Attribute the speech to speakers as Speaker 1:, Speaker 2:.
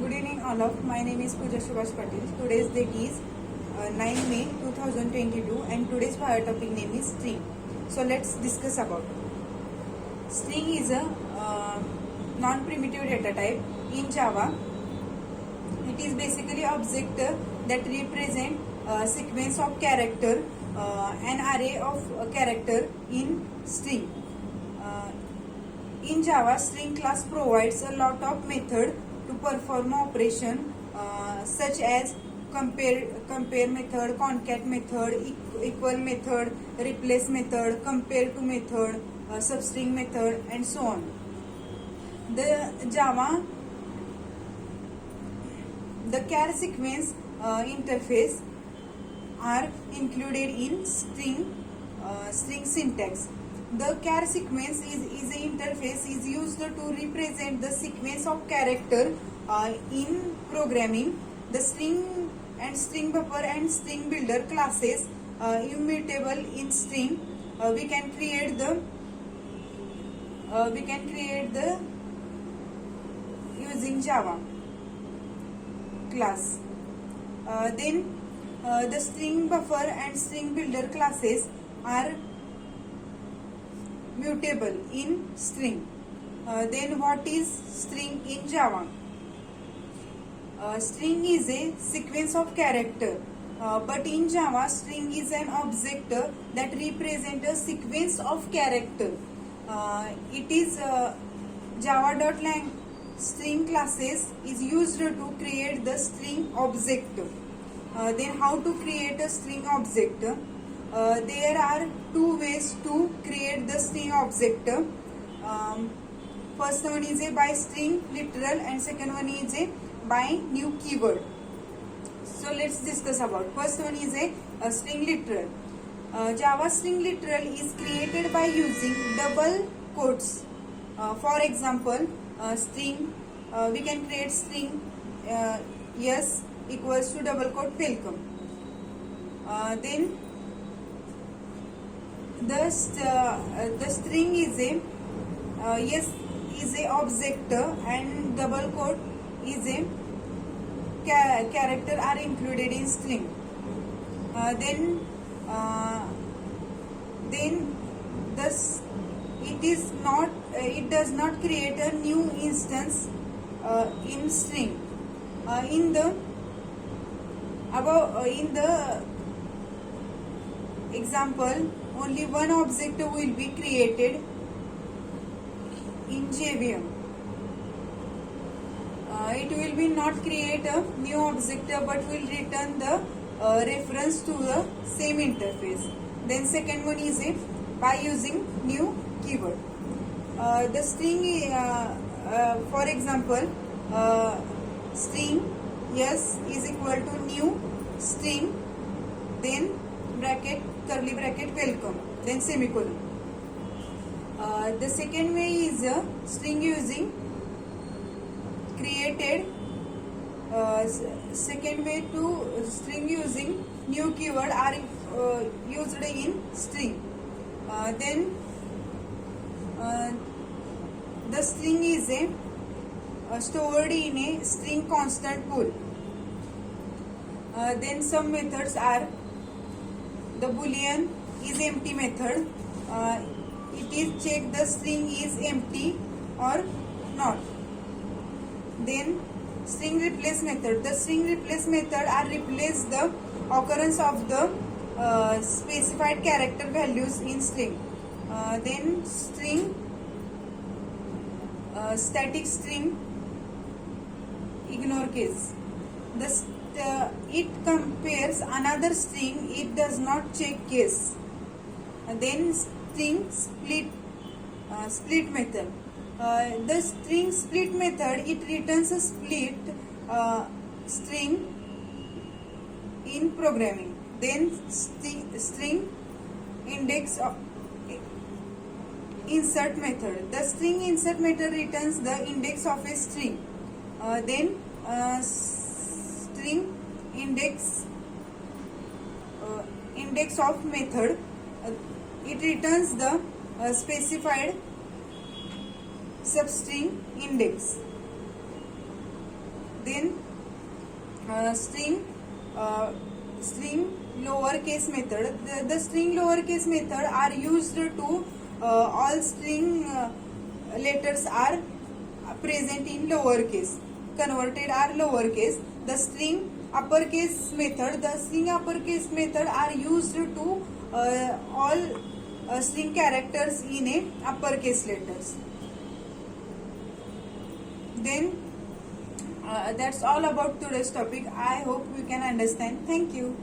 Speaker 1: Good evening all of. My name is Pooja Subhash Patil. Today's date is 9 May 2022 and today's bio topic name is string. So let's discuss about it. String is a non-primitive data type in Java. It is basically object that represent a sequence of character, an array of character in string. In Java, string class provides a lot of method to perform operation such as compare method, concat method, equal method, replace method, compare to method, substring method, and so on. The char sequence interface are included in string syntax. The char sequence is an interface is used to represent the sequence of character in programming. The string and string buffer and string builder classes immutable in string. We can create the using Java class. Then the string buffer and string builder classes are mutable in string. Then what is string in Java? String is a sequence of character, but in Java string is an object that represents a sequence of character. It is Java.lang string classes is used to create the string object. Then how to create a string object? There are two ways to create the string object. First one is a by string literal and second one is a by new keyword. So let's discuss about. First one is a string literal. Java string literal is created by using double quotes. For example, string we can create string yes equals to double quote welcome. Then the string is a yes is a object and double quote is a character are included in string. Then this it does not create a new instance in string. In the example, only one object will be created in JVM. It will be not create a new object but will return the reference to the same interface. Then second one is by using new keyword. The string for example string yes is equal to new string then bracket curly bracket welcome then semicolon. The second way is string using created second way to string using new keyword are used in string. Then the string is stored in a string constant pool. Then some methods are the boolean is empty method. It is check the string is empty or not. Then string replace method. The string replace method are replace the occurrence of the specified character values in string. Then string static string ignore case. It compares another string. It does not check case. Then string split method. The string split method it returns a split string in programming. Then string index insert method. The string insert method returns the index of a string. Then string index of method it returns the specified substring index. Then string lowercase method. The string lowercase method are used to all string letters are present in lowercase, converted are lowercase. The string uppercase method. The string uppercase method are used to all string characters in a uppercase letters. Then that's all about today's topic. I hope you can understand. Thank you.